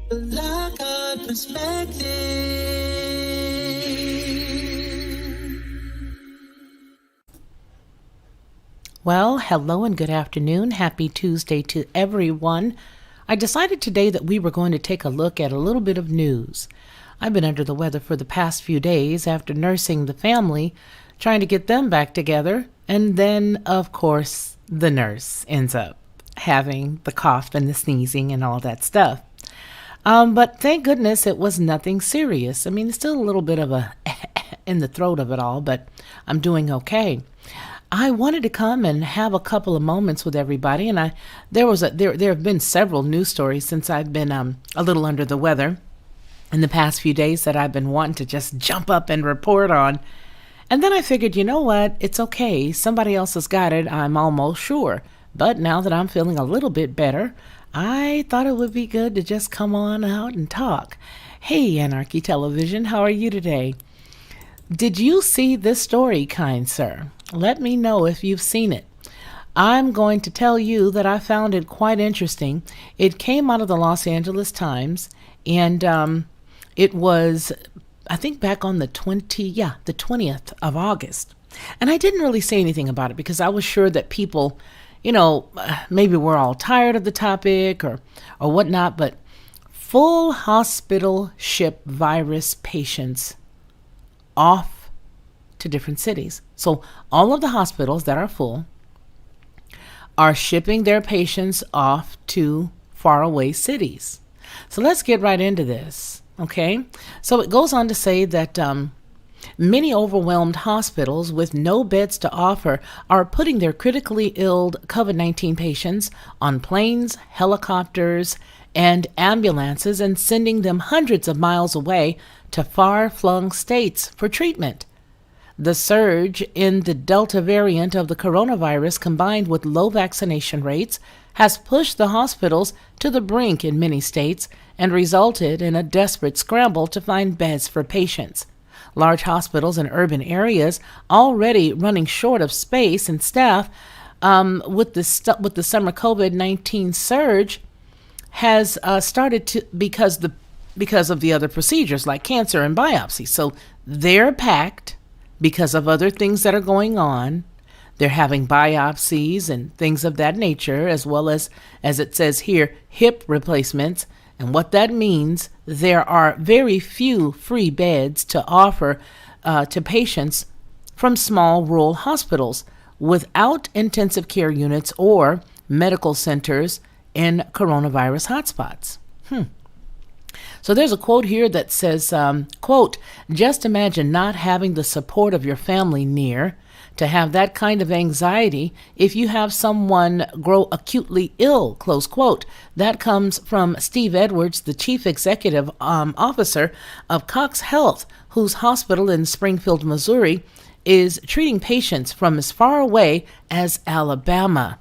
Black Eye Perspective. Well, hello and good afternoon. Happy Tuesday to everyone. I decided today that we were going to take a look at a little bit of news. I've been under the weather for the past few days after nursing the family, trying to get them back together, and then, of course, the nurse ends up having the cough and the sneezing and all that stuff. But thank goodness it was nothing serious. I mean, it's still a little bit of a in the throat of it all, but I'm doing okay. I wanted to come and have a couple of moments with everybody, and there have been several news stories since I've been a little under the weather in the past few days that I've been wanting to just jump up and report on. And then I figured, you know what? It's okay. Somebody else has got it, I'm almost sure. But now that I'm feeling a little bit better, I thought it would be good to just come on out and talk. Hey, Anarchy Television, how are you today? Did you see this story, kind sir? Let me know if you've seen it. I'm going to tell you that I found it quite interesting. It came out of the Los Angeles Times, and it was, I think, back on the 20th of August. And I didn't really say anything about it because I was sure that people, maybe we're all tired of the topic or whatnot, but full hospital ship virus patients off to different cities. So all of the hospitals that are full are shipping their patients off to faraway cities. So let's get right into this, okay? So it goes on to say that many overwhelmed hospitals with no beds to offer are putting their critically ill COVID-19 patients on planes, helicopters, and ambulances and sending them hundreds of miles away to far-flung states for treatment. The surge in the Delta variant of the coronavirus, combined with low vaccination rates, has pushed the hospitals to the brink in many states and resulted in a desperate scramble to find beds for patients. Large hospitals in urban areas, already running short of space and staff with the summer COVID-19 surge, has started to because of the other procedures like cancer and biopsy. So they're packed because of other things that are going on. They're having biopsies and things of that nature, as well as it says here, hip replacements. And what that means, there are very few free beds to offer to patients from small rural hospitals without intensive care units or medical centers in coronavirus hotspots. So there's a quote here that says, quote, "Just imagine not having the support of your family near to have that kind of anxiety if you have someone grow acutely ill," close quote. That comes from Steve Edwards, the chief executive officer of Cox Health, whose hospital in Springfield, Missouri, is treating patients from as far away as Alabama.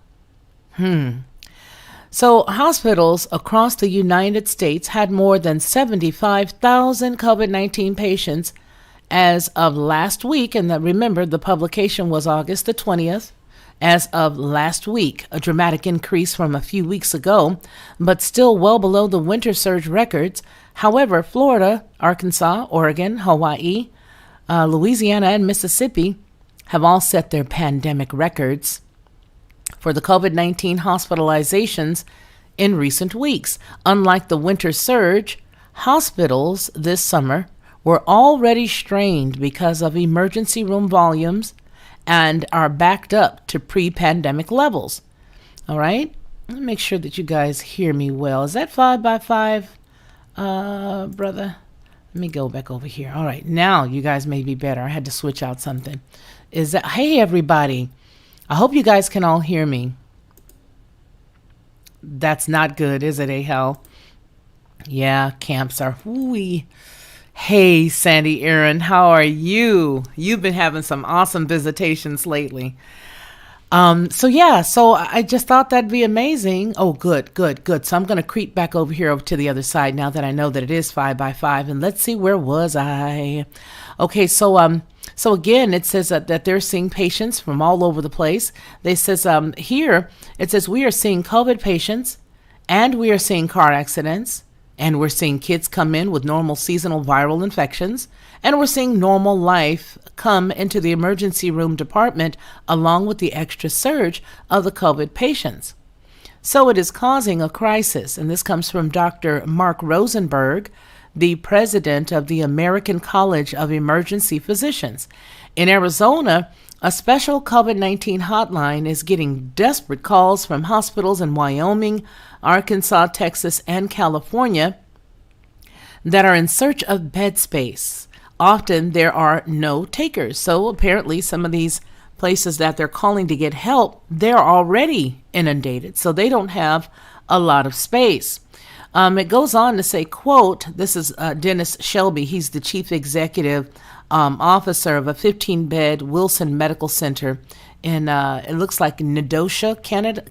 So hospitals across the United States had more than 75,000 COVID-19 patients as of last week. And remember, the publication was August the 20th. As of last week, a dramatic increase from a few weeks ago, but still well below the winter surge records. However, Florida, Arkansas, Oregon, Hawaii, Louisiana, and Mississippi have all set their pandemic records for the COVID-19 hospitalizations in recent weeks. Unlike the winter surge, hospitals this summer were already strained because of emergency room volumes and are backed up to pre-pandemic levels. All right? Let me make sure that you guys hear me well. Is that 5x5, brother? Let me go back over here. All right, now you guys may be better. I had to switch out something. Hey, everybody. I hope you guys can all hear me. That's not good, is it, Hal? Yeah, camps are whooey. Hey, Sandy Aaron, how are you? You've been having some awesome visitations lately. So I just thought that'd be amazing. Oh, good. So I'm going to creep back over here to the other side now that I know that it is 5x5. And let's see, where was I? Okay, so again, it says that they're seeing patients from all over the place. They says here, it says we are seeing COVID patients and we are seeing car accidents And we're seeing kids come in with normal seasonal viral infections, and we're seeing normal life come into the emergency room department along with the extra surge of the COVID patients. So it is causing a crisis, and this comes from Dr. Mark Rosenberg, the president of the American College of Emergency Physicians. In Arizona, a special COVID-19 hotline is getting desperate calls from hospitals in Wyoming, Arkansas, Texas, and California that are in search of bed space. Often there are no takers. So apparently some of these places that they're calling to get help, they're already inundated. So they don't have a lot of space. It goes on to say, quote, this is Dennis Shelby. He's the chief executive officer of a 15-bed Wilson Medical Center in, it looks like Nodosha,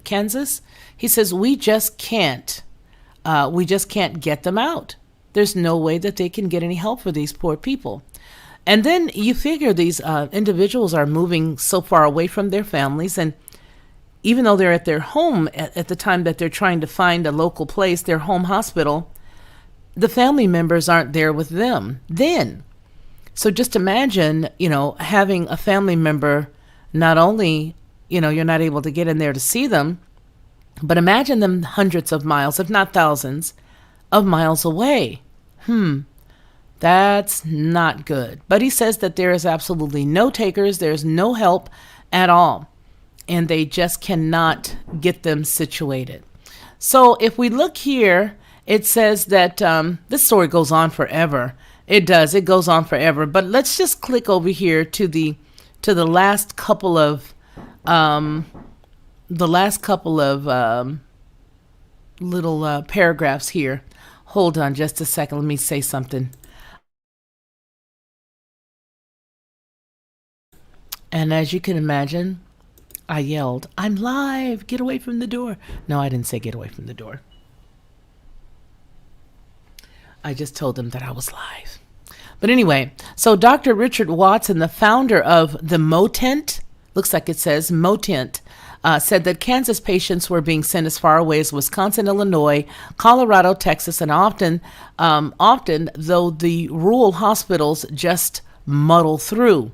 Kansas. He says, we just can't get them out. There's no way that they can get any help for these poor people. And then you figure these individuals are moving so far away from their families, and even though they're at their home at the time that they're trying to find a local place, their home hospital, the family members aren't there with them then. So just imagine, having a family member, not only, you're not able to get in there to see them, but imagine them hundreds of miles, if not thousands, of miles away. That's not good. But he says that there is absolutely no takers. There's no help at all. And they just cannot get them situated. So if we look here, it says that this story goes on forever. It does. It goes on forever. But let's just click over here to the last couple of little paragraphs here. Hold on just a second. Let me say something. And as you can imagine, I yelled, I'm live, get away from the door. No, I didn't say get away from the door. I just told them that I was live. But anyway, so Dr. Richard Watson, the founder of the Motent, looks like it says Motent, said that Kansas patients were being sent as far away as Wisconsin, Illinois, Colorado, Texas, and often, though the rural hospitals just muddle through.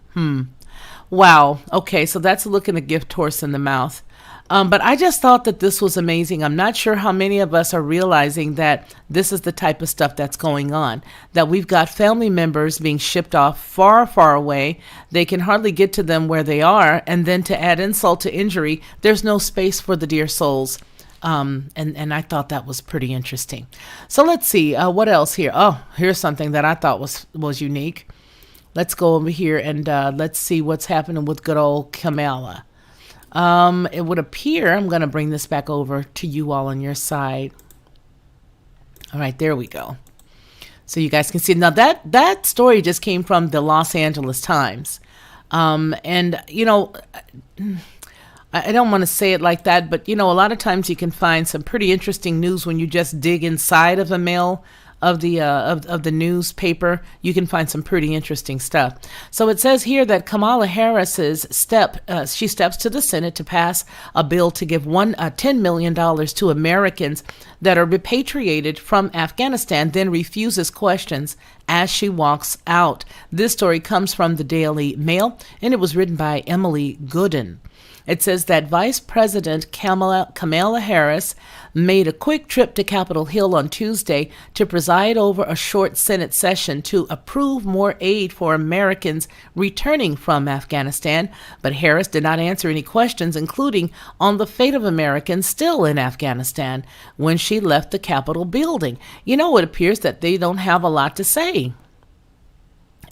Wow. Okay, so that's a look in the gift horse in the mouth. But I just thought that this was amazing. I'm not sure how many of us are realizing that this is the type of stuff that's going on, that we've got family members being shipped off far, far away. They can hardly get to them where they are. And then to add insult to injury, there's no space for the dear souls. And I thought that was pretty interesting. So let's see, what else here? Oh, here's something that I thought was unique. Let's go over here and let's see what's happening with good old Kamala. It would appear, I'm going to bring this back over to you all on your side. All right, there we go. So you guys can see. Now that story just came from the Los Angeles Times. And, I don't want to say it like that, but, a lot of times you can find some pretty interesting news when you just dig inside of a mail of the newspaper. You can find some pretty interesting stuff. So it says here that Kamala Harris's she steps to the Senate to pass a bill to give $10 million to Americans that are repatriated from Afghanistan, then refuses questions as she walks out. This story comes from the Daily Mail, and it was written by Emily Gooden. It says that Vice President Kamala Harris made a quick trip to Capitol Hill on Tuesday to preside over a short Senate session to approve more aid for Americans returning from Afghanistan. But Harris did not answer any questions, including on the fate of Americans still in Afghanistan, when she left the Capitol building. It appears that they don't have a lot to say.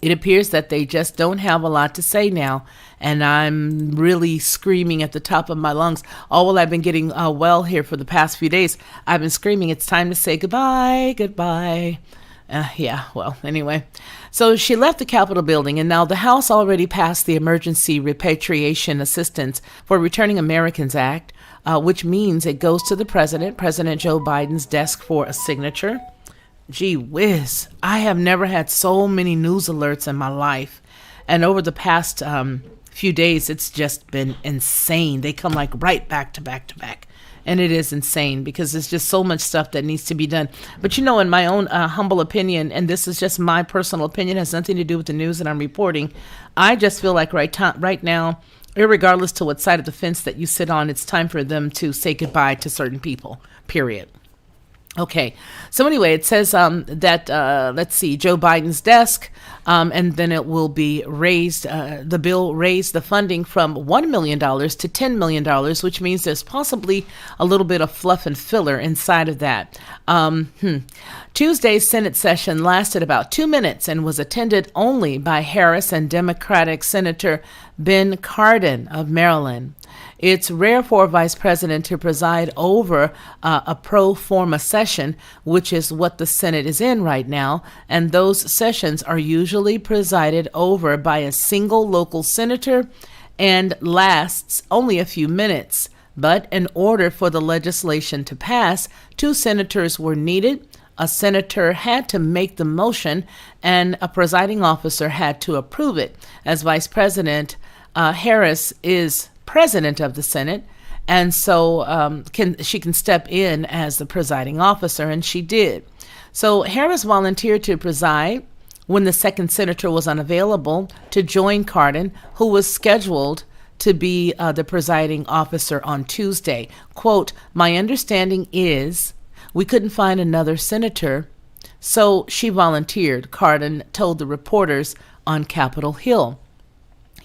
It appears that they just don't have a lot to say now, and I'm really screaming at the top of my lungs. Oh, well, I've been getting well here for the past few days. I've been screaming, it's time to say goodbye. Anyway. So she left the Capitol building, and now the House already passed the Emergency Repatriation Assistance for Returning Americans Act, which means it goes to the President Joe Biden's desk for a signature. Gee whiz, I have never had so many news alerts in my life. And over the past few days, it's just been insane. They come like right back to back to back. And it is insane because there's just so much stuff that needs to be done. But in my own humble opinion, and this is just my personal opinion, has nothing to do with the news that I'm reporting. I just feel like right now, irregardless to what side of the fence that you sit on, it's time for them to say goodbye to certain people, period. Okay, so anyway, it says that, let's see, Joe Biden's desk, and then it will be raised, the bill raised the funding from $1 million to $10 million, which means there's possibly a little bit of fluff and filler inside of that. Tuesday's Senate session lasted about 2 minutes and was attended only by Harris and Democratic Senator Ben Cardin of Maryland. It's rare for a vice president to preside over a pro forma session, which is what the Senate is in right now, and those sessions are usually presided over by a single local senator and lasts only a few minutes. But in order for the legislation to pass, 2 senators were needed. A senator had to make the motion, and a presiding officer had to approve it. As Vice President, Harris is president of the Senate, and so she can step in as the presiding officer, and she did. So Harris volunteered to preside when the second senator was unavailable to join Cardin, who was scheduled to be the presiding officer on Tuesday. Quote, "My understanding is we couldn't find another senator, so she volunteered," Cardin told the reporters on Capitol Hill.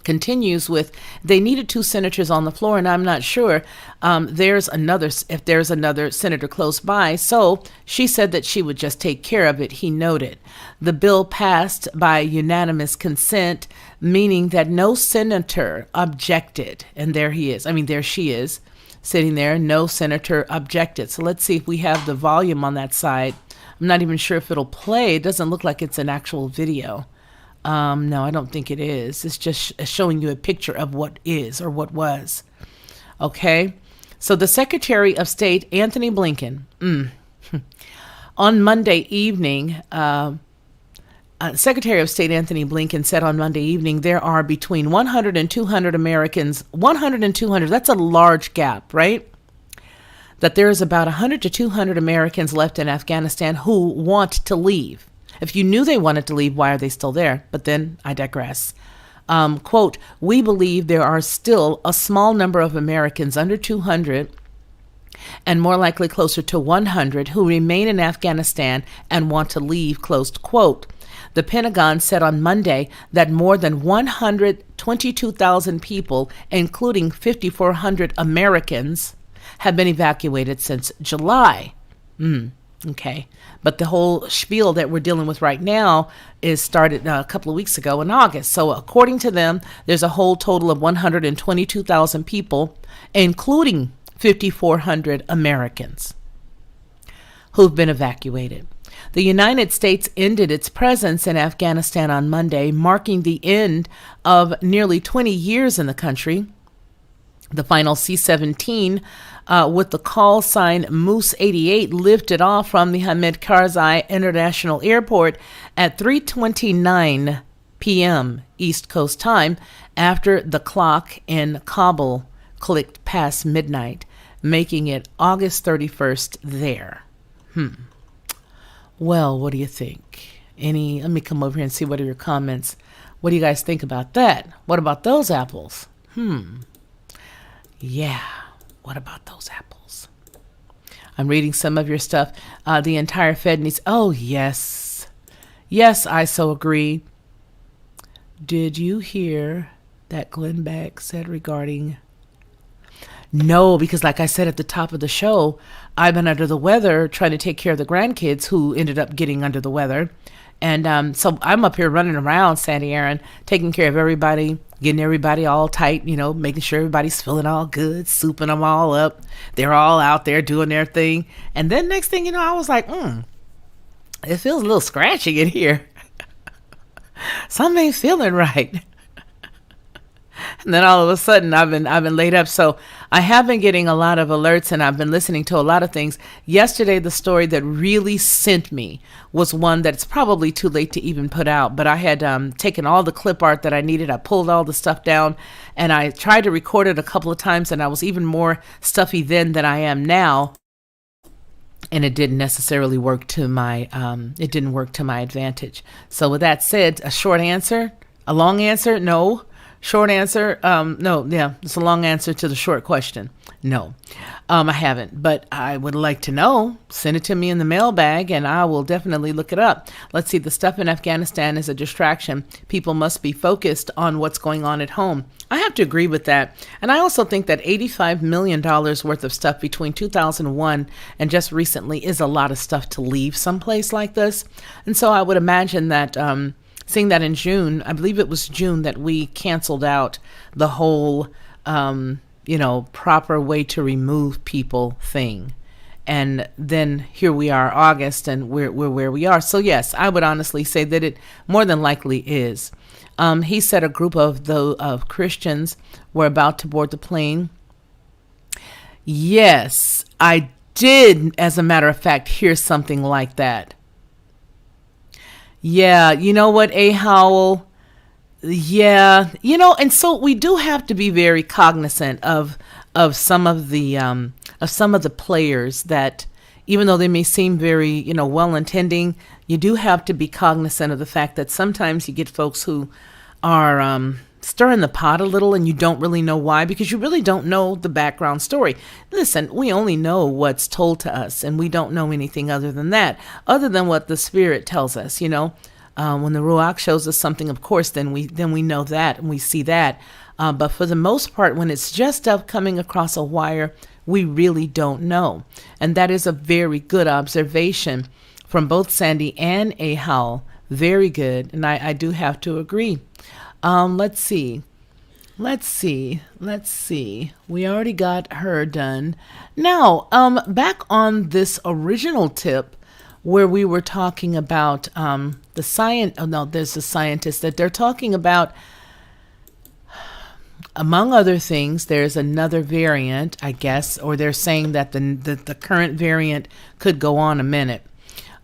Continues with, "They needed 2 senators on the floor, and I'm not sure if there's another senator close by, so she said that she would just take care of it," he noted. The bill passed by unanimous consent, meaning that no senator objected. And there she is, sitting there, no senator objected. So let's see if we have the volume on that side. I'm not even sure if it'll play. It doesn't look like it's an actual video. No, I don't think it is. It's just showing you a picture of what is or what was. Okay. So the Secretary of State, Anthony Blinken, on Monday evening, Secretary of State Anthony Blinken said on Monday evening, there are between 100 and 200 Americans, 100 and 200, that's a large gap, right? That there is about 100 to 200 Americans left in Afghanistan who want to leave. If you knew they wanted to leave, why are they still there? But then I digress. Quote, "We believe there are still a small number of Americans under 200 and more likely closer to 100 who remain in Afghanistan and want to leave," closed quote. The Pentagon said on Monday that more than 122,000 people, including 5,400 Americans, have been evacuated since July. Okay. But the whole spiel that we're dealing with right now is started a couple of weeks ago in August. So according to them, there's a whole total of 122,000 people, including 5,400 Americans, who've been evacuated. The United States ended its presence in Afghanistan on Monday, marking the end of nearly 20 years in the country. The final C-17 with the call sign Moose 88 lifted off from the Hamid Karzai International Airport at 3:29 p.m. East Coast time after the clock in Kabul clicked past midnight, making it August 31st there. Well, what do you think? Let me come over here and see what are your comments. What do you guys think about that? What about those apples? Yeah, what about those apples? I'm reading some of your stuff. The entire Fed needs, oh, yes. Yes, I so agree. Did you hear that Glenn Beck said regarding... No, because like I said at the top of the show, I've been under the weather trying to take care of the grandkids who ended up getting under the weather. And so I'm up here running around, Sandy Aaron, taking care of everybody, getting everybody all tight, making sure everybody's feeling all good, souping them all up. They're all out there doing their thing. And then next thing you know, I was like, it feels a little scratchy in here. Something ain't feeling right. And then all of a sudden I've been laid up. So I have been getting a lot of alerts and I've been listening to a lot of things. Yesterday, the story that really sent me was one that's probably too late to even put out, but I had taken all the clip art that I needed. I pulled all the stuff down and I tried to record it a couple of times, and I was even more stuffy then than I am now. And it didn't necessarily work to my it didn't work to my advantage. So with that said, a long answer, no. Short answer, no, yeah, it's a long answer to the short question. No, I haven't, but I would like to know. Send it to me in the mailbag and I will definitely look it up. Let's see, the stuff in Afghanistan is a distraction. People must be focused on what's going on at home. I have to agree with that. And I also think that $85 million worth of stuff between 2001 and just recently is a lot of stuff to leave someplace like this. And so I would imagine that seeing that in June, I believe it was June, that we canceled out the whole, proper way to remove people thing. And then here we are, August, and we're where we are. So yes, I would honestly say that it more than likely is. He said a group of Christians were about to board the plane. Yes, I did, as a matter of fact, hear something like that. Yeah, you know what, A. Howell? Yeah, and so we do have to be very cognizant of some of the players that, even though they may seem very, well-intending, you do have to be cognizant of the fact that sometimes you get folks who are stirring the pot a little and you don't really know why, because you really don't know the background story. Listen, we only know what's told to us, and we don't know anything other than that, other than what the Spirit tells us, When the Ruach shows us something, of course, then we know that and we see that. But for the most part, when it's just stuff coming across a wire, we really don't know. And that is a very good observation from both Sandy and A. Howell. Very good. And I do have to agree. Let's see. We already got her done. Now, back on this original tip where we were talking about there's a scientist that they're talking about, among other things, there's another variant, I guess, or they're saying that the current variant could go on a minute.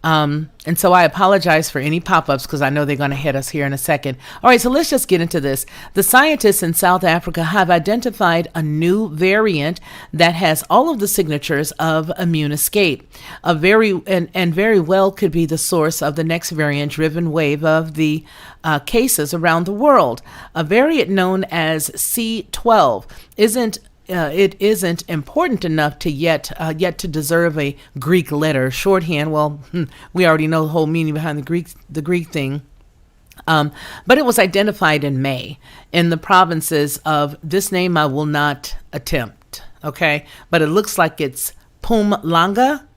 And so I apologize for any pop-ups because I know they're going to hit us here in a second. All right, so let's just get into this. The scientists in South Africa have identified a new variant that has all of the signatures of immune escape. Very well could be the source of the next variant-driven wave of the cases around the world. A variant known as C12 it isn't important enough to yet to deserve a Greek letter shorthand. Well, we already know the whole meaning behind the Greek thing. But it was identified in May in the provinces of, this name I will not attempt, okay? But it looks like it's Mpumalanga,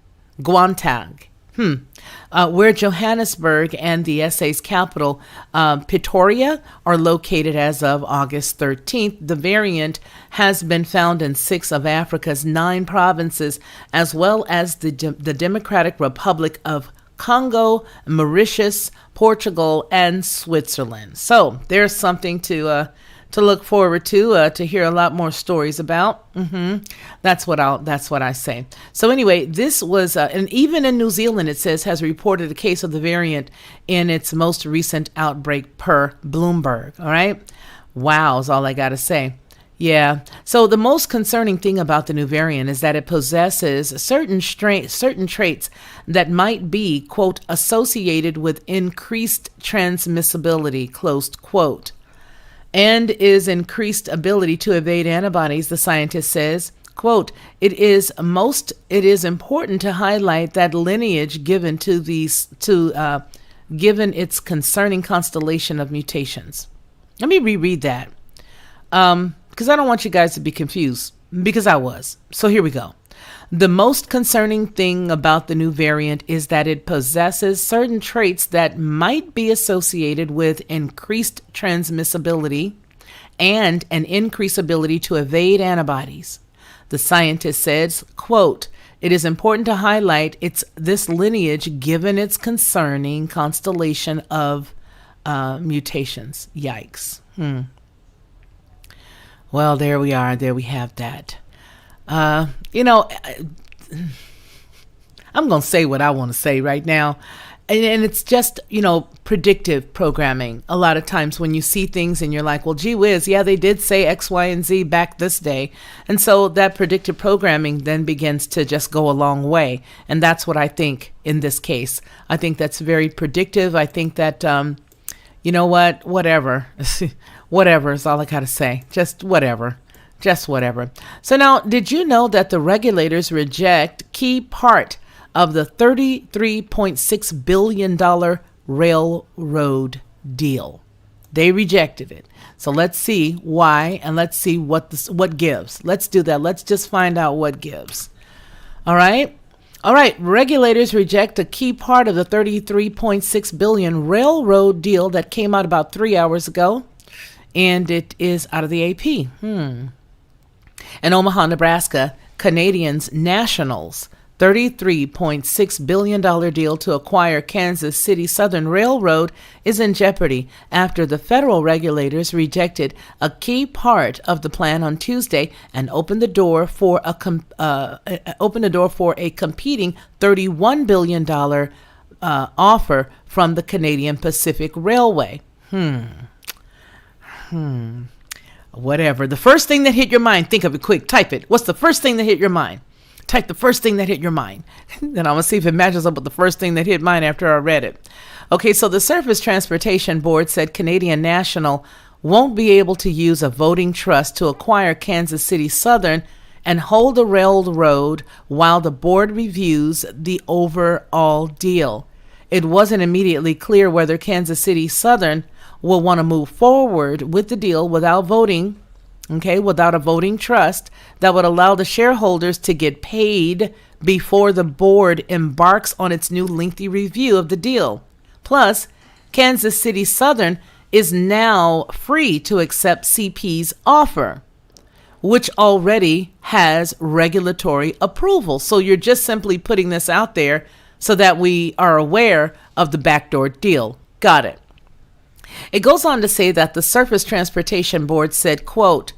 Gauteng. Where Johannesburg and the SA's capital, Pretoria, are located as of August 13th. The variant has been found in 6 of Africa's 9 provinces, as well as the Democratic Republic of Congo, Mauritius, Portugal, and Switzerland. So there's something to look forward to hear a lot more stories about. That's what I say. So anyway, this was, and even in New Zealand, it says, has reported a case of the variant in its most recent outbreak per Bloomberg. All right. Wow, is all I got to say. Yeah. So the most concerning thing about the new variant is that it possesses certain traits that might be, quote, associated with increased transmissibility, closed quote, and is increased ability to evade antibodies, the scientist says. Quote, it is important to highlight that lineage given given its concerning constellation of mutations. Let me reread that, because I don't want you guys to be confused, because I was. So here we go. The most concerning thing about the new variant is that it possesses certain traits that might be associated with increased transmissibility and an increased ability to evade antibodies. The scientist says, quote, it is important to highlight this lineage given its concerning constellation of mutations. Yikes. Well, there we are. There we have that. You know, I'm going to say what I want to say right now. And it's just, predictive programming. A lot of times when you see things and you're like, well, gee whiz, yeah, they did say X, Y, and Z back this day. And so that predictive programming then begins to just go a long way. And that's what I think in this case. I think that's very predictive. I think that, you know what, whatever. Whatever is all I got to say. Just whatever. Just whatever. So now, did you know that the regulators reject key part of the $33.6 billion railroad deal? They rejected it. So let's see why, and let's see what gives. Let's do that. Let's just find out what gives. All right. All right. Regulators reject a key part of the $33.6 billion railroad deal that came out about 3 hours ago. And it is out of the AP. In Omaha, Nebraska, Canadians National's $33.6 billion deal to acquire Kansas City Southern Railroad is in jeopardy after the federal regulators rejected a key part of the plan on Tuesday and opened the door for a competing $31 billion offer from the Canadian Pacific Railway. Whatever. The first thing that hit your mind, think of it quick. Type it. What's the first thing that hit your mind? Type the first thing that hit your mind. Then I'm going to see if it matches up with the first thing that hit mine after I read it. Okay, so the Surface Transportation Board said Canadian National won't be able to use a voting trust to acquire Kansas City Southern and hold the railroad while the board reviews the overall deal. It wasn't immediately clear whether Kansas City Southern will want to move forward with the deal without voting, without a voting trust that would allow the shareholders to get paid before the board embarks on its new lengthy review of the deal. Plus, Kansas City Southern is now free to accept CP's offer, which already has regulatory approval. So you're just simply putting this out there so that we are aware of the backdoor deal. Got it. It goes on to say that the Surface Transportation Board said, quote,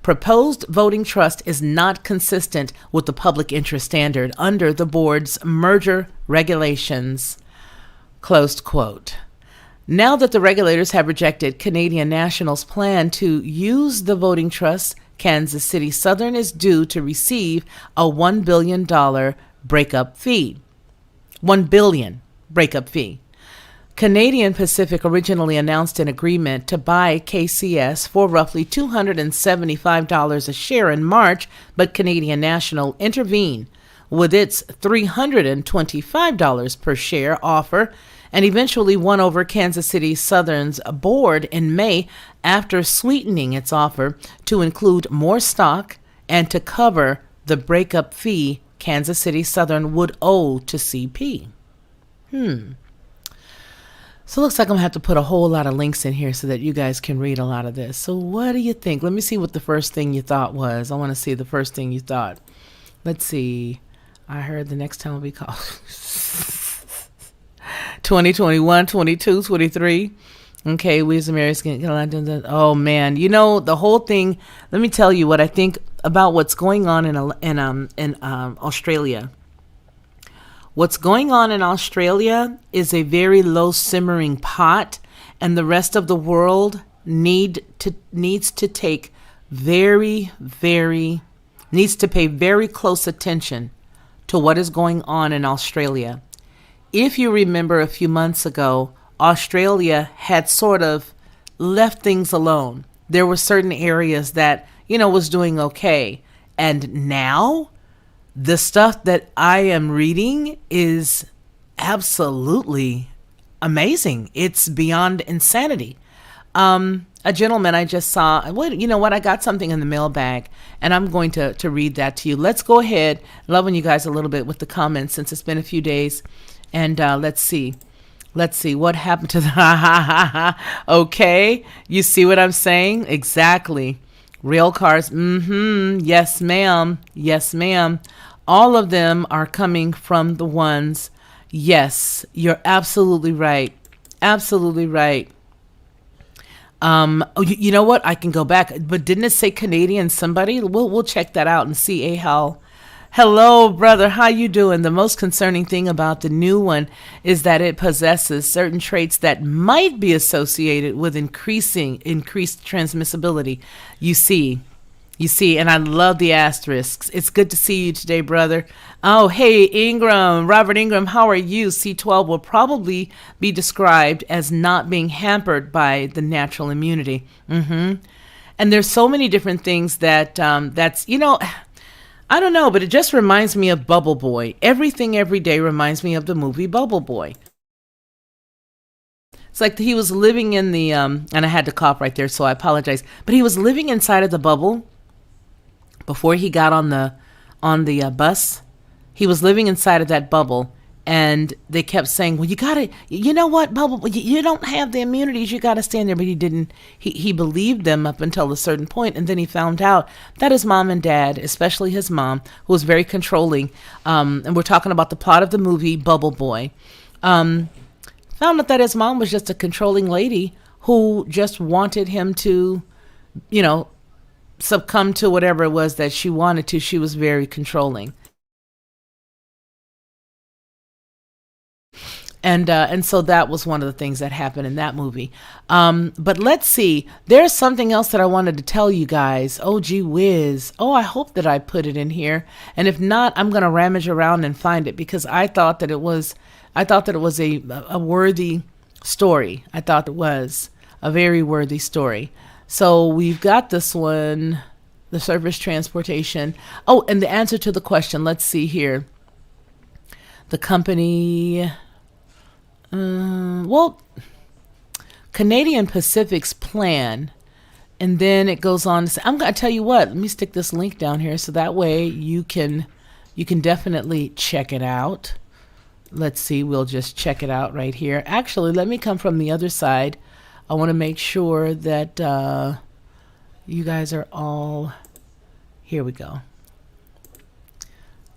proposed voting trust is not consistent with the public interest standard under the board's merger regulations, closed quote. Now that the regulators have rejected Canadian National's plan to use the voting trust, Kansas City Southern is due to receive a $1 billion breakup fee. $1 billion breakup fee. Canadian Pacific originally announced an agreement to buy KCS for roughly $275 a share in March, but Canadian National intervened with its $325 per share offer and eventually won over Kansas City Southern's board in May after sweetening its offer to include more stock and to cover the breakup fee Kansas City Southern would owe to CP. So it looks like I'm going to have to put a whole lot of links in here so that you guys can read a lot of this. So what do you think? Let me see what the first thing you thought was. I want to see the first thing you thought. Let's see. I heard the next time will be called 2021, 22, 23. Okay, we as Americans. Oh man, the whole thing. Let me tell you what I think about what's going on in Australia. What's going on in Australia is a very low simmering pot, and the rest of the world needs to pay very close attention to what is going on in Australia. If you remember a few months ago, Australia had sort of left things alone. There were certain areas that, was doing okay. And now the stuff that I am reading is absolutely amazing. It's beyond insanity. A gentleman I just saw, you know what? I got something in the mailbag and I'm going to read that to you. Let's go ahead. Loving you guys a little bit with the comments since it's been a few days. And let's see what happened to the, okay. You see what I'm saying? Exactly. Rail cars. Yes, ma'am. Yes, ma'am. All of them are coming from the ones. Yes, you're absolutely right. Absolutely right. Oh, you know what? I can go back, but didn't it say Canadian somebody? We'll check that out and see. Hal. Hello, brother. How you doing? The most concerning thing about the new one is that it possesses certain traits that might be associated with increased transmissibility. You see. You see, and I love the asterisks. It's good to see you today, brother. Oh, hey, Ingram, Robert Ingram, how are you? C12 will probably be described as not being hampered by the natural immunity. And there's so many different things that that's, I don't know, but it just reminds me of Bubble Boy. Everything every day reminds me of the movie Bubble Boy. It's like he was living in the, and I had to cough right there, so I apologize. But he was living inside of the bubble before he got on the bus. He was living inside of that bubble, and they kept saying, well, you gotta, you know what, Bubble, you don't have the immunities, you gotta stand there. But he didn't. He believed them up until a certain point, and then he found out that his mom and dad, especially his mom, who was very controlling, and we're talking about the plot of the movie Bubble Boy, found out that his mom was just a controlling lady who just wanted him to, succumb to whatever it was that she wanted to. She was very controlling. And so that was one of the things that happened in that movie. But let's see. There's something else that I wanted to tell you guys. Oh, gee whiz. Oh, I hope that I put it in here. And if not, I'm going to rummage around and find it, because I thought that it was a worthy story. I thought it was a very worthy story. So we've got this one, the surface transportation. Oh, and the answer to the question, let's see here. The company, Canadian Pacific's plan. And then it goes on to say, I'm going to tell you what, let me stick this link down here so that way you can definitely check it out. Let's see, we'll just check it out right here. Actually, let me come from the other side. I want to make sure that you guys are all, here we go.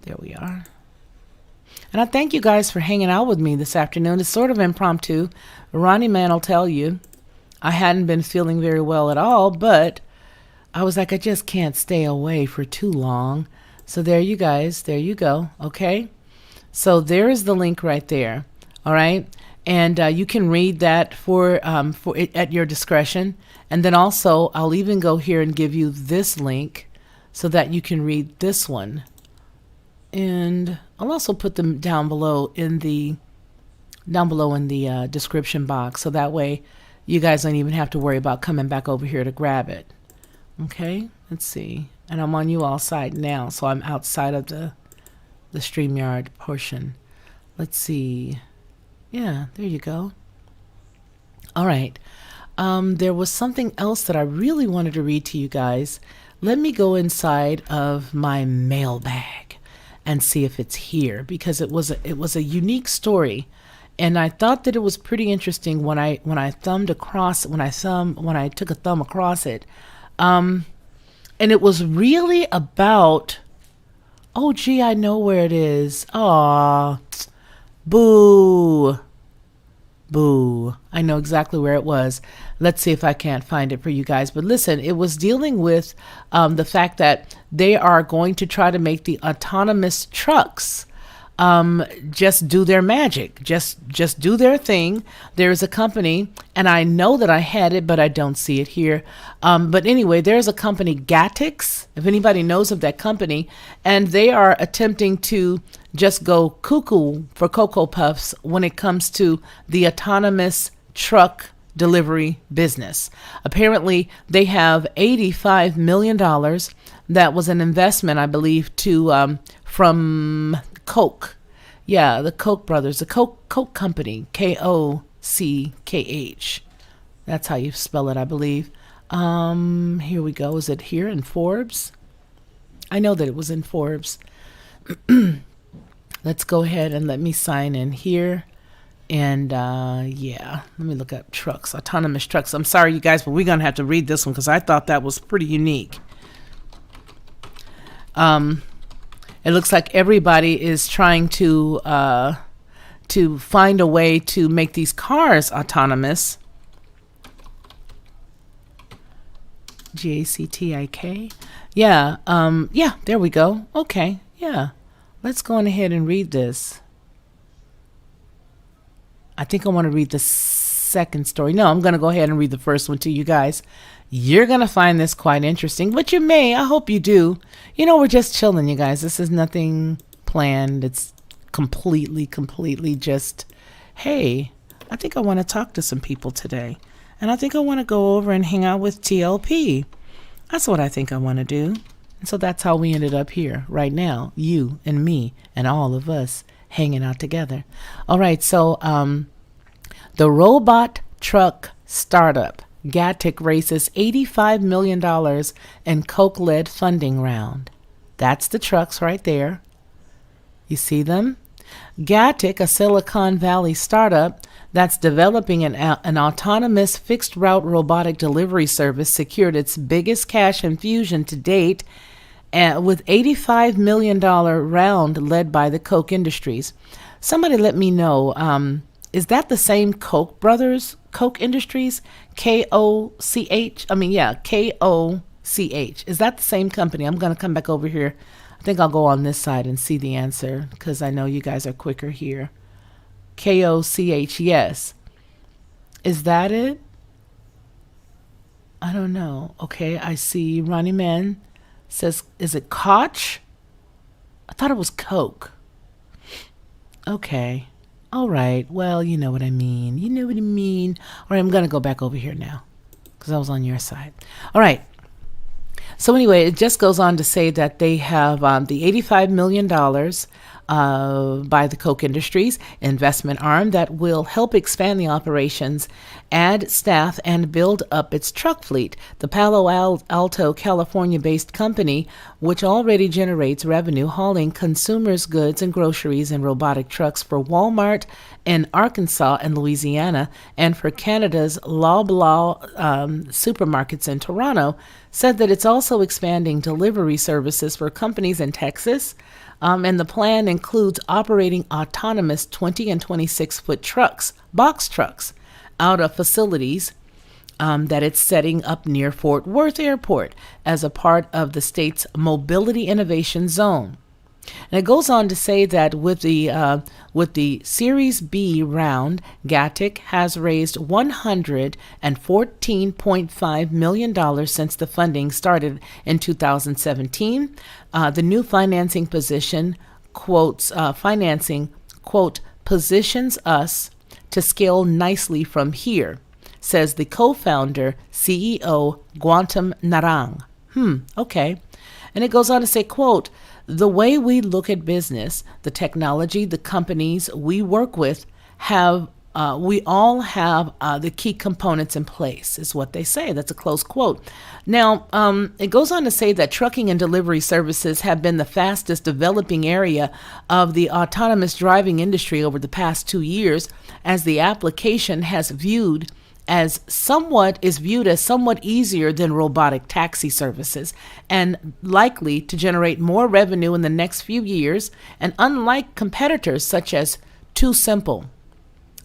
There we are. And I thank you guys for hanging out with me this afternoon. It's sort of impromptu. Ronnie Man will tell you I hadn't been feeling very well at all, but I was like, I just can't stay away for too long. So there you guys, there you go. Okay. So there is the link right there. All right. And you can read that for it at your discretion. And then also I'll even go here and give you this link so that you can read this one. And I'll also put them down below in the description box, so that way you guys don't even have to worry about coming back over here to grab it. Okay, let's see. And I'm on you all side now, so I'm outside of the StreamYard portion. Let's see. Yeah, there you go. All right. There was something else that I really wanted to read to you guys. Let me go inside of my mailbag and see if it's here, because it was a unique story, and I thought that it was pretty interesting when I took a thumb across it, and it was really about, oh gee, I know where it is. Aw, boo. Boo. I know exactly where it was. Let's see if I can't find it for you guys. But listen, it was dealing with the fact that they are going to try to make the autonomous trucks just do their magic, just do their thing. There's a company, and I know that I had it, but I don't see it here. But anyway, there's a company, Gatix, if anybody knows of that company, and they are attempting to just go cuckoo for Cocoa Puffs when it comes to the autonomous truck delivery business. Apparently, they have $85 million. That was an investment, I believe, to from Coke. Yeah, the Koch brothers, the Coke company, Kockh. That's how you spell it, I believe. Here we go. Is it here in Forbes? I know that it was in Forbes. Let's go ahead and let me sign in here. And yeah, let me look up trucks, autonomous trucks. I'm sorry, you guys, but we're going to have to read this one because I thought that was pretty unique. It looks like everybody is trying to find a way to make these cars autonomous. GACTIK. Yeah, yeah, there we go. Okay, yeah. Let's go on ahead and read this. I think I want to read the second story. No, I'm going to go ahead and read the first one to you guys. You're going to find this quite interesting, but you may. I hope you do. You know, we're just chilling, you guys. This is nothing planned. It's completely just, hey, I think I want to talk to some people today. And I think I want to go over and hang out with TLP. That's what I think I want to do. And so that's how we ended up here right now. You and me and all of us hanging out together. All right, so the robot truck startup Gatik raises $85 million in Koch-led funding round. That's the trucks right there. You see them? Gatik, a Silicon Valley startup that's developing an autonomous fixed-route robotic delivery service, secured its biggest cash infusion to date with $85 million round led by the Koch Industries. Somebody let me know, is that the same Koch brothers, Koch Industries? K-O-C-H? I mean, yeah, K-O-C-H. Is that the same company? I'm going to come back over here. I think I'll go on this side and see the answer because I know you guys are quicker here. K-O-C-H, yes. Is that it? I don't know. Okay, I see Ronnie Man says, is it Koch? I thought it was Coke. Okay. All right. Well, you know what I mean. You know what I mean. All right, I'm going to go back over here now because I was on your side. All right. So anyway, it just goes on to say that they have the $85 million by the Koch Industries investment arm that will help expand the operations, add staff, and build up its truck fleet. The Palo Alto, California-based company, which already generates revenue hauling consumers' goods and groceries in robotic trucks for Walmart in Arkansas and Louisiana, and for Canada's Loblaw supermarkets in Toronto, said that it's also expanding delivery services for companies in Texas, and the plan includes operating autonomous 20 and 26-foot trucks, box trucks, out of facilities that it's setting up near Fort Worth Airport as a part of the state's Mobility Innovation Zone. And it goes on to say that with the Series B round, Gatik has raised $114.5 million since the funding started in 2017. The new financing position positions us to scale nicely from here, says the co-founder, CEO, Gautam Narang. Okay. And it goes on to say, quote, the way we look at business, the technology, the companies we work with we all have the key components in place, is what they say. That's a close quote. Now, it goes on to say that trucking and delivery services have been the fastest developing area of the autonomous driving industry over the past 2 years, as the application is viewed as somewhat easier than robotic taxi services and likely to generate more revenue in the next few years. And unlike competitors such as TuSimple,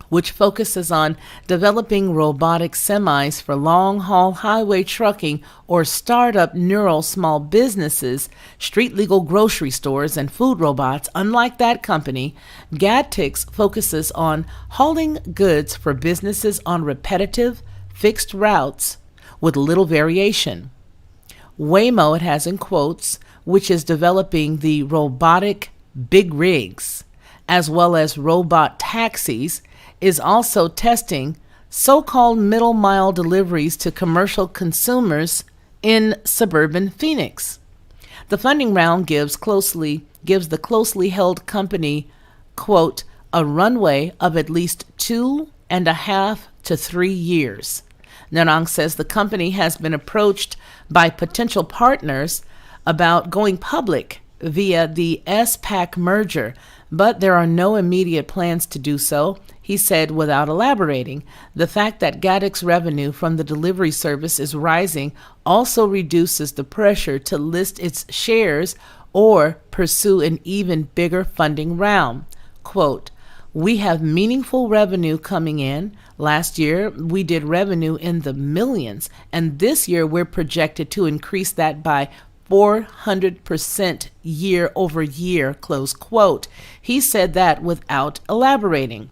which focuses on developing robotic semis for long-haul highway trucking, or startup neural small businesses, street-legal grocery stores, and food robots, unlike that company, Gatik focuses on hauling goods for businesses on repetitive, fixed routes with little variation. Waymo, it has in quotes, which is developing the robotic big rigs, as well as robot taxis, is also testing so-called middle-mile deliveries to commercial consumers in suburban Phoenix. The funding round gives the closely held company, quote, a runway of at least 2.5 to 3 years. Narang says the company has been approached by potential partners about going public via the SPAC merger, but there are no immediate plans to do so, he said without elaborating. The fact that Gatik's revenue from the delivery service is rising also reduces the pressure to list its shares or pursue an even bigger funding round. Quote, We have meaningful revenue coming in. Last year, we did revenue in the millions, and this year we're projected to increase that by 400% year over year, close quote. He said that without elaborating.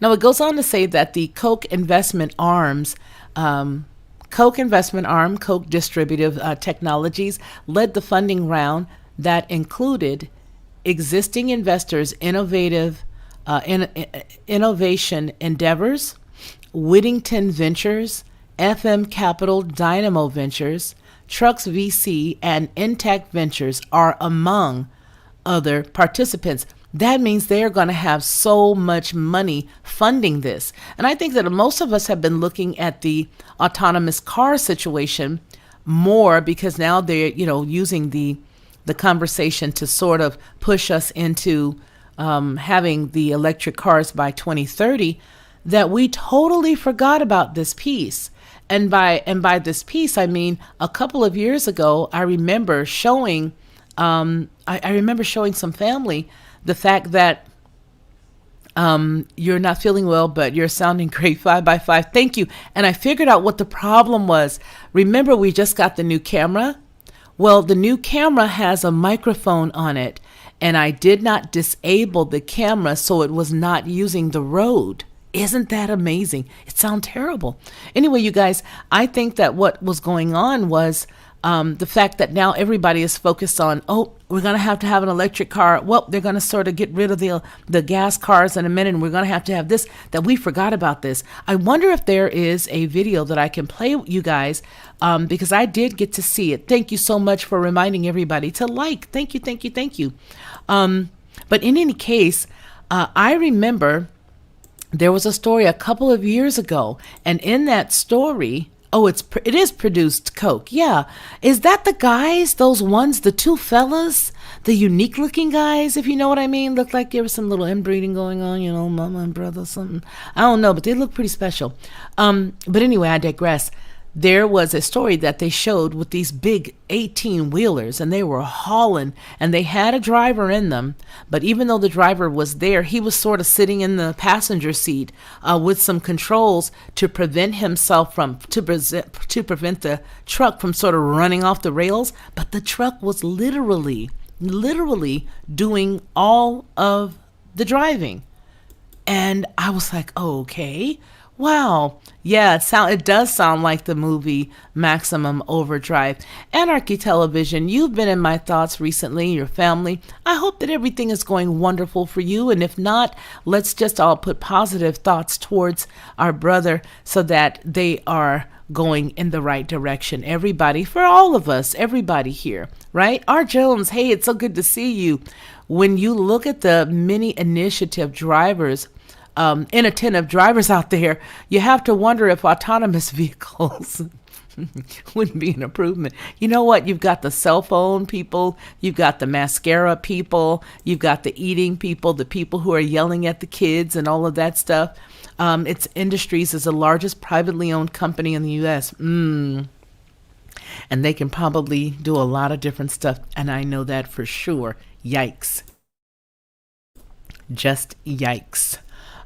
Now, it goes on to say that the Koch investment arms, Koch Distributive Technologies, led the funding round that included existing investors' innovation endeavors, Whittington Ventures, FM Capital, Dynamo Ventures, Trucks VC, and Intact Ventures are among other participants. That means they are going to have so much money funding this. And I think that most of us have been looking at the autonomous car situation more because now they're, using the conversation to sort of push us into having the electric cars by 2030, that we totally forgot about this piece. And by this piece, I mean a couple of years ago, I remember showing some family the fact that you're not feeling well, but you're sounding great. 5x5. Thank you. And I figured out what the problem was. Remember, we just got the new camera. Well, the new camera has a microphone on it, and I did not disable the camera, so it was not using the road. Isn't that amazing? It sounds terrible. Anyway, you guys, I think that what was going on was the fact that now everybody is focused on, we're going to have an electric car. Well, they're going to sort of get rid of the gas cars in a minute, and we're going to have this, that we forgot about this. I wonder if there is a video that I can play you guys because I did get to see it. Thank you so much for reminding everybody to like. Thank you, thank you, thank you. But in any case, I remember there was a story a couple of years ago, and in that story, it is produced Koch. Yeah. Is that the guys, those ones, the two fellas, the unique looking guys, if you know what I mean? Looked like there was some little inbreeding going on, mama and brother, something. I don't know, but they look pretty special. But anyway, I digress. There was a story that they showed with these big 18-wheelers, and they were hauling, and they had a driver in them. But even though the driver was there, he was sort of sitting in the passenger seat with some controls to prevent himself to prevent the truck from sort of running off the rails. But the truck was literally doing all of the driving. And I was like, okay. Wow. Yeah, it does sound like the movie Maximum Overdrive. Anarchy Television, you've been in my thoughts recently, your family. I hope that everything is going wonderful for you. And if not, let's just all put positive thoughts towards our brother so that they are going in the right direction. Everybody, for all of us, everybody here, right? R. Jones, hey, it's so good to see you. When you look at the many initiative drivers, inattentive drivers out there, you have to wonder if autonomous vehicles wouldn't be an improvement. You know what? You've got the cell phone people, you've got the mascara people, you've got the eating people, the people who are yelling at the kids and all of that stuff. It's Industries is the largest privately owned company in the U.S. And they can probably do a lot of different stuff, and I know that for sure. Yikes. Just yikes.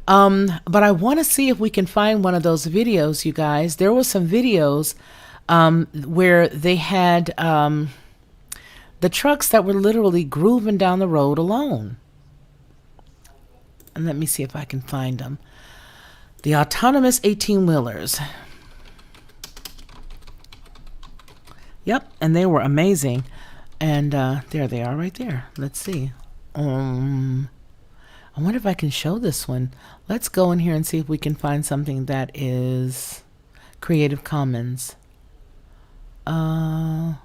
But I want to see if we can find one of those videos, you guys. There were some videos where they had the trucks that were literally grooving down the road alone. And let me see if I can find them. The autonomous 18-wheelers. Yep, and they were amazing. And there they are right there. Let's see. I wonder if I can show this one. Let's go in here and see if we can find something that is Creative Commons. Yeah,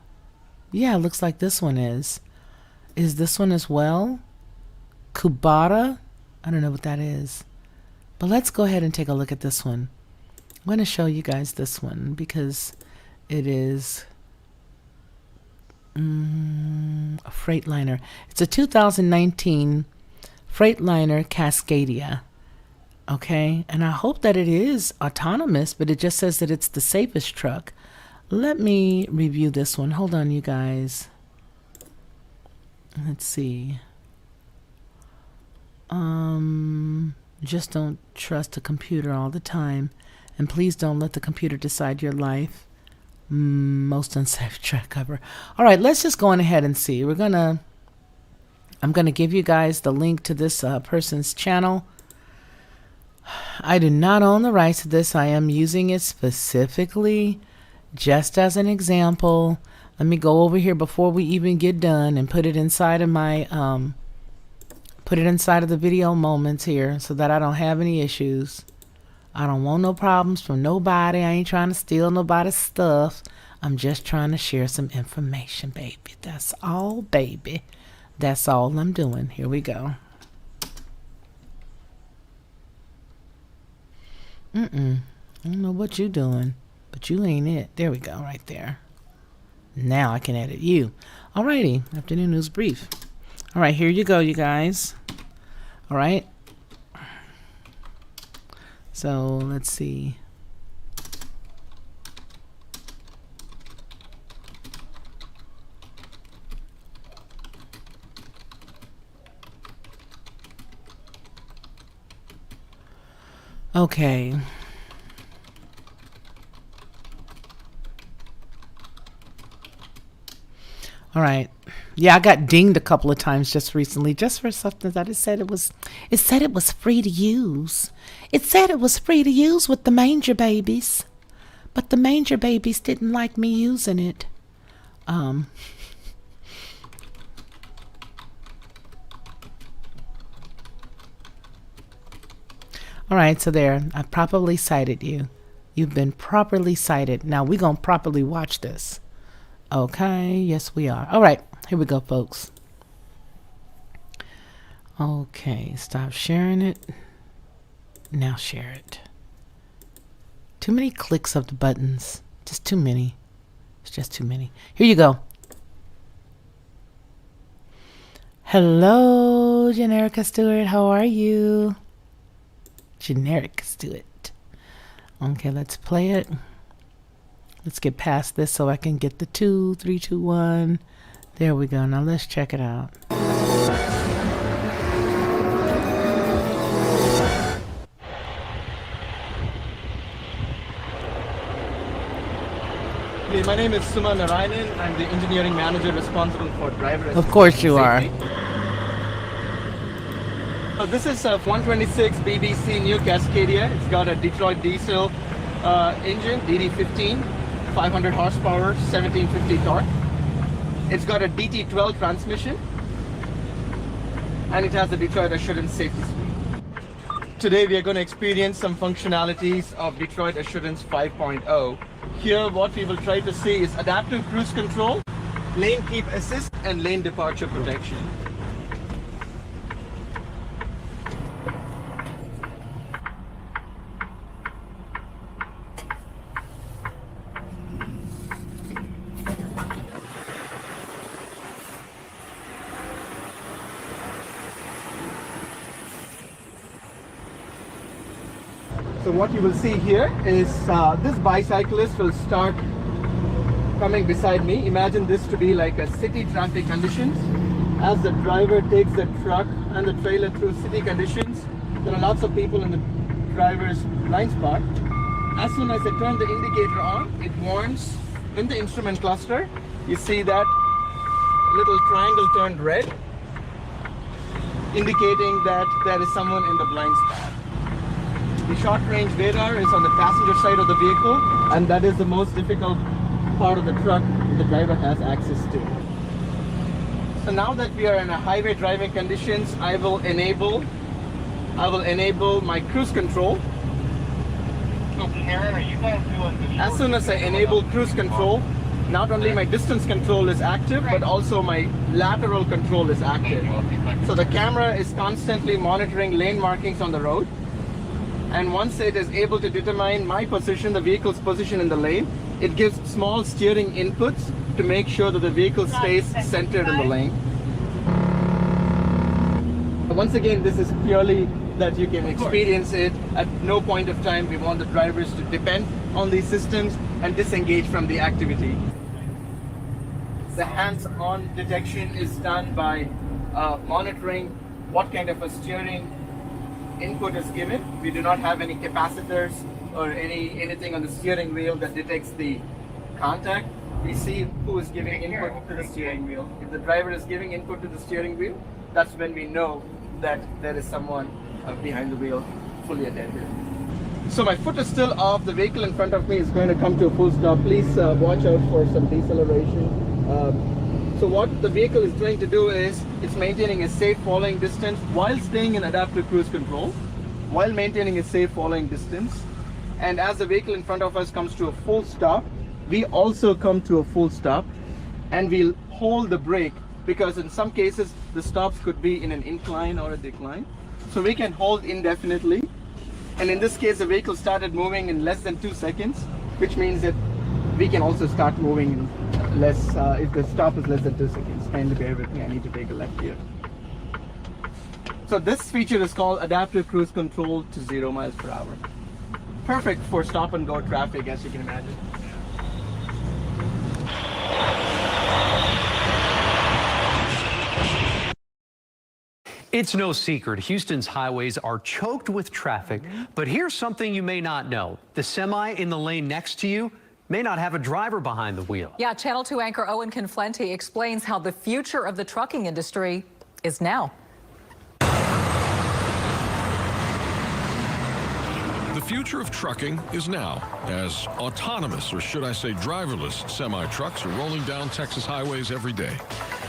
it looks like this one is. Is this one as well? Kubota? I don't know what that is. But let's go ahead and take a look at this one. I'm going to show you guys this one because it is a Freightliner. It's a 2019 Freightliner Cascadia. Okay, and I hope that it is autonomous, but it just says that it's the safest truck. Let me review this one. Hold on, you guys. Let's see. Just don't trust a computer all the time. And please don't let the computer decide your life. Most unsafe track cover. All right, let's just go on ahead and see. I'm gonna give you guys the link to this person's channel. I do not own the rights to this. I am using it specifically just as an example. Let me go over here before we even get done and put it inside of my put it inside of the video moments here so that I don't have any issues. I don't want no problems from nobody. I ain't trying to steal nobody's stuff. I'm just trying to share some information, baby. That's all, baby. That's all I'm doing. Here we go. I don't know what you doing, but you ain't it. There we go, right there. Now I can edit you. Alrighty, afternoon news brief. All right, here you go, you guys. All right. So let's see. Okay. All right. Yeah, I got dinged a couple of times just recently, just for something that it said it was free to use. It said it was free to use with the Manger Babies, but the Manger Babies didn't like me using it. All right, so there, I properly cited you. You've been properly cited. Now we're gonna properly watch this. Okay, yes we are. All right, here we go, folks. Okay, stop sharing it. Now share it. Too many clicks of the buttons. Just too many. It's just too many. Here you go. Hello, Generica Stewart. How are you? Generic Stewart. Okay, let's play it. Let's get past this so I can get the 2, 3, 2, 1. There we go. Now let's check it out. My name is Suman Narayanan. I'm the engineering manager responsible for driver assistance. Of course you are. So this is a 126 BBC new Cascadia. It's got a Detroit diesel engine, DD15, 500 horsepower, 1750 torque. It's got a DT12 transmission, and it has a Detroit Assurance safety suite. Today we are going to experience some functionalities of Detroit Assurance 5.0. Here what we will try to see is adaptive cruise control, lane keep assist, and lane departure protection. So what you will see here is this bicyclist will start coming beside me. Imagine this to be like a city traffic conditions. As the driver takes the truck and the trailer through city conditions, there are lots of people in the driver's blind spot. As soon as I turn the indicator on, it warns in the instrument cluster. You see that little triangle turned red, indicating that there is someone in the blind spot. The short range radar is on the passenger side of the vehicle, and that is the most difficult part of the truck the driver has access to. So now that we are in a highway driving conditions, I will enable my cruise control. As soon as I enable cruise control, not only my distance control is active, but also my lateral control is active. So the camera is constantly monitoring lane markings on the road. And once it is able to determine my position, the vehicle's position in the lane, it gives small steering inputs to make sure that the vehicle stays centered in the lane. Once again, this is purely that you can experience it. At no point of time we want the drivers to depend on these systems and disengage from the activity. The hands-on detection is done by monitoring what kind of a steering input is given. We do not have any capacitors or anything on the steering wheel that detects the contact. We see who is giving input to the steering wheel. If the driver is giving input to the steering wheel, that's when we know that there is someone behind the wheel fully attentive. So my foot is still off. The vehicle in front of me is going to come to a full stop. Please watch out for some deceleration. So what the vehicle is trying to do is it's maintaining a safe following distance while staying in adaptive cruise control, while maintaining a safe following distance. And as the vehicle in front of us comes to a full stop, we also come to a full stop, and we'll hold the brake, because in some cases the stops could be in an incline or a decline. So we can hold indefinitely. And in this case, the vehicle started moving in less than 2 seconds, which means that we can also start moving in less, if the stop is less than 2 seconds. Kindly bear with me, I need to take a left here. So this feature is called Adaptive Cruise Control to 0 miles per hour. Perfect for stop and go traffic, as you can imagine. It's no secret, Houston's highways are choked with traffic, but here's something you may not know. The semi in the lane next to you may not have a driver behind the wheel. Yeah, Channel 2 anchor Owen Conflenti explains how the future of the trucking industry is now. The future of trucking is now, as autonomous, or should I say driverless, semi-trucks are rolling down Texas highways every day.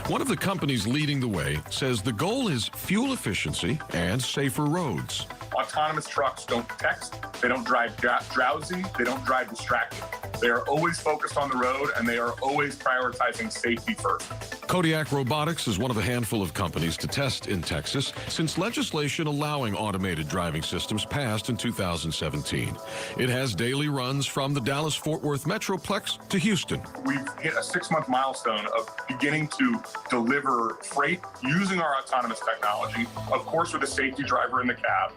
One of the companies leading the way says the goal is fuel efficiency and safer roads. Autonomous trucks don't text, they don't drive drowsy, they don't drive distracted. They are always focused on the road, and they are always prioritizing safety first. Kodiak Robotics is one of a handful of companies to test in Texas since legislation allowing automated driving systems passed in 2017. It has daily runs from the Dallas-Fort Worth Metroplex to Houston. We've hit a 6-month milestone of beginning to deliver freight using our autonomous technology, of course with a safety driver in the cab,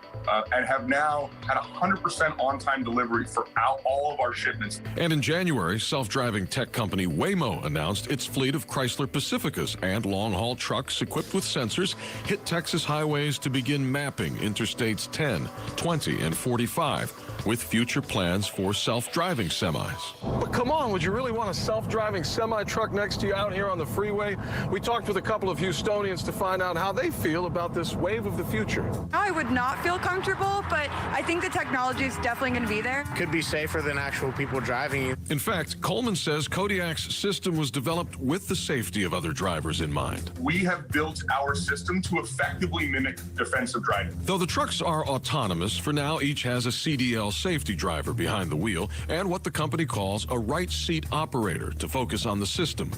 and have now had 100% on-time delivery for all of our shipments. And in January, self-driving tech company Waymo announced its fleet of Chrysler Pacificas and long-haul trucks equipped with sensors hit Texas highways to begin mapping Interstates 10, 20, and 45, with future plans for self-driving semis. But come on, would you really want a self-driving semi-truck next to you out here on the freeway? We talked with a couple of Houstonians to find out how they feel about this wave of the future. I would not feel comfortable, but I think the technology is definitely going to be there. Could be safer than actual people driving you. In fact, Coleman says Kodiak's system was developed with the safety of other drivers in mind. We have built our system to effectively mimic defensive driving. Though the trucks are autonomous, for now each has a CDL safety driver behind the wheel and what the company calls a right seat operator to focus on the system.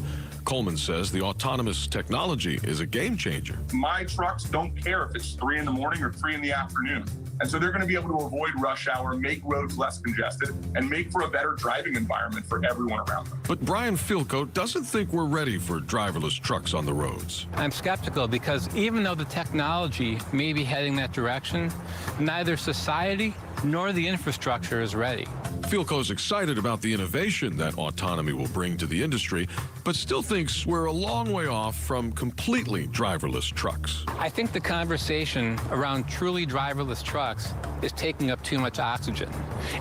Coleman says the autonomous technology is a game changer. My trucks don't care if it's 3 in the morning or 3 in the afternoon. And so they're going to be able to avoid rush hour, make roads less congested, and make for a better driving environment for everyone around them. But Brian Filco doesn't think we're ready for driverless trucks on the roads. I'm skeptical because even though the technology may be heading that direction, neither society nor the infrastructure is ready. Filco's excited about the innovation that autonomy will bring to the industry, but still thinks we're a long way off from completely driverless trucks. I think the conversation around truly driverless trucks is taking up too much oxygen.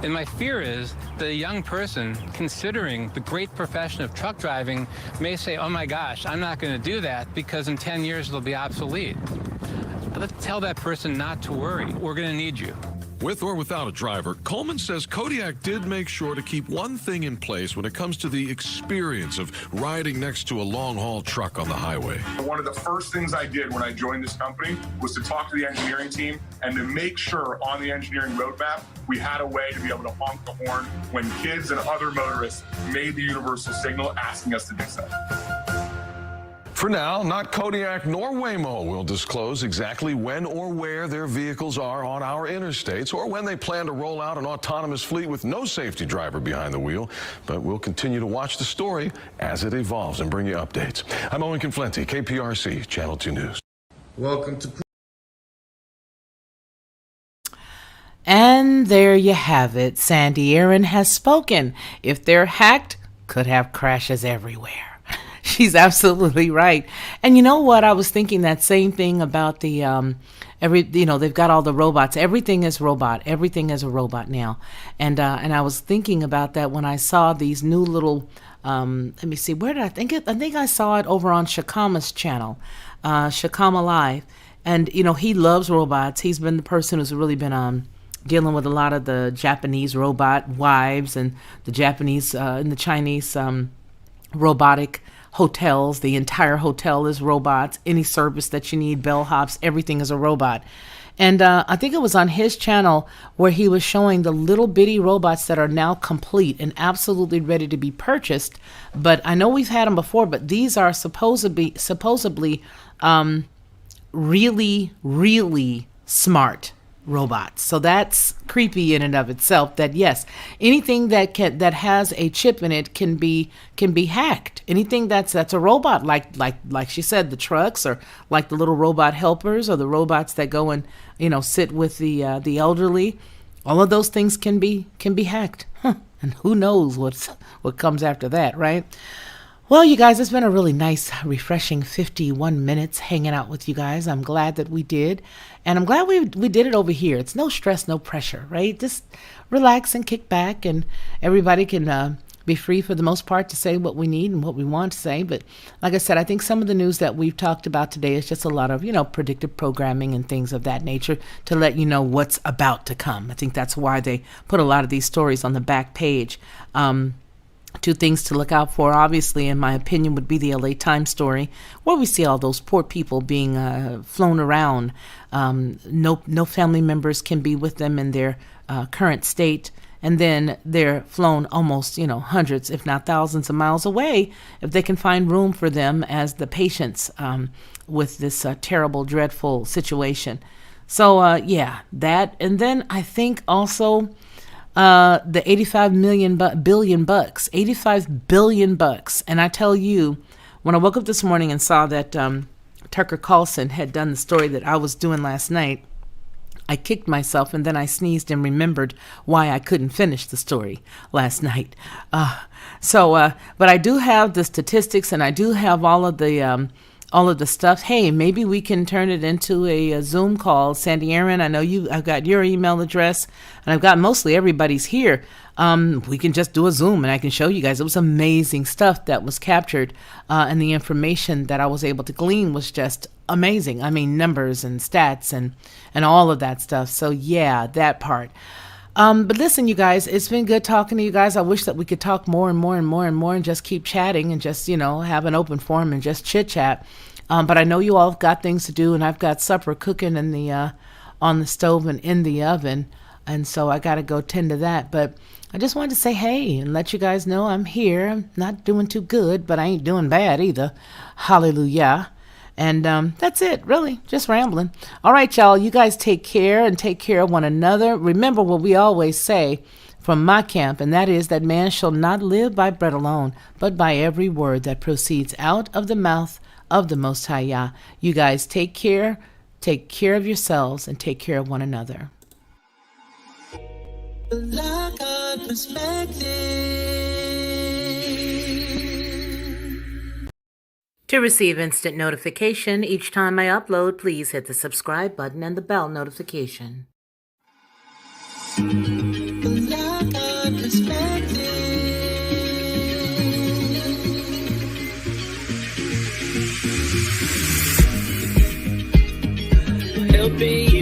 And my fear is that a young person considering the great profession of truck driving may say, oh my gosh, I'm not going to do that because in 10 years it'll be obsolete. But let's tell that person not to worry. We're going to need you. With or without a driver, Coleman says Kodiak did make sure to keep one thing in place when it comes to the experience of riding next to a long-haul truck on the highway. One of the first things I did when I joined this company was to talk to the engineering team and to make sure on the engineering roadmap we had a way to be able to honk the horn when kids and other motorists made the universal signal asking us to do so. For now, not Kodiak nor Waymo will disclose exactly when or where their vehicles are on our interstates or when they plan to roll out an autonomous fleet with no safety driver behind the wheel. But we'll continue to watch the story as it evolves and bring you updates. I'm Owen Conflenti, KPRC, Channel 2 News. Welcome to... And there you have it. Sandy Aaron has spoken. If they're hacked, could have crashes everywhere. She's absolutely right. And you know what? I was thinking that same thing about the they've got all the robots. Everything is robot. Everything is a robot now. And I was thinking about that when I saw these new little let me see, where did I think it? I think I saw it over on Shakama's channel, Shakama Live. And he loves robots. He's been the person who's really been dealing with a lot of the Japanese robot wives and the Japanese and the Chinese robotic hotels. The entire hotel is robots. Any service that you need, bellhops, everything is a robot. And I think it was on his channel where he was showing the little bitty robots that are now complete and absolutely ready to be purchased. But I know we've had them before, but these are supposedly really, really smart robots. So that's creepy in and of itself, that yes, anything that has a chip in it can be hacked. Anything that's a robot, like she said, the trucks, or like the little robot helpers, or the robots that go and sit with the elderly. All of those things can be hacked. And who knows what comes after that, right? Well, you guys, it's been a really nice, refreshing 51 minutes hanging out with you guys. I'm glad that we did. And I'm glad we did it over here. It's no stress, no pressure, right? Just relax and kick back, and everybody can be free for the most part to say what we need and what we want to say. But like I said, I think some of the news that we've talked about today is just a lot of, predictive programming and things of that nature to let you know what's about to come. I think that's why they put a lot of these stories on the back page. Two things to look out for, obviously, in my opinion, would be the LA Times story, where we see all those poor people being flown around. No family members can be with them in their current state. And then they're flown almost, hundreds, if not thousands of miles away, if they can find room for them as the patients with this terrible, dreadful situation. So, yeah, that. And then I think also the 85 billion bucks, 85 billion bucks. And I tell you, when I woke up this morning and saw that Tucker Carlson had done the story that I was doing last night, I kicked myself, and then I sneezed and remembered why I couldn't finish the story last night. But I do have the statistics, and I do have all of the stuff. Hey, maybe we can turn it into a Zoom call. Sandy Aaron, I know I've got your email address, and I've got mostly everybody's here. We can just do a Zoom, and I can show you guys. It was amazing stuff that was captured, and the information that I was able to glean was just amazing. I mean, numbers and stats and all of that stuff. So yeah, that part. But listen, you guys, it's been good talking to you guys. I wish that we could talk more and more and more and more and just keep chatting and just, have an open forum and just chit chat. But I know you all have got things to do, and I've got supper cooking in the on the stove and in the oven. And so I got to go tend to that. But I just wanted to say hey and let you guys know I'm here. I'm not doing too good, but I ain't doing bad either. Hallelujah. And that's it, really, just rambling. All right, y'all, you guys take care and take care of one another. Remember what we always say from my camp, and that is that man shall not live by bread alone, but by every word that proceeds out of the mouth of the Most High Yah. You guys take care of yourselves, and take care of one another. To receive instant notification each time I upload, please hit the subscribe button and the bell notification. Helping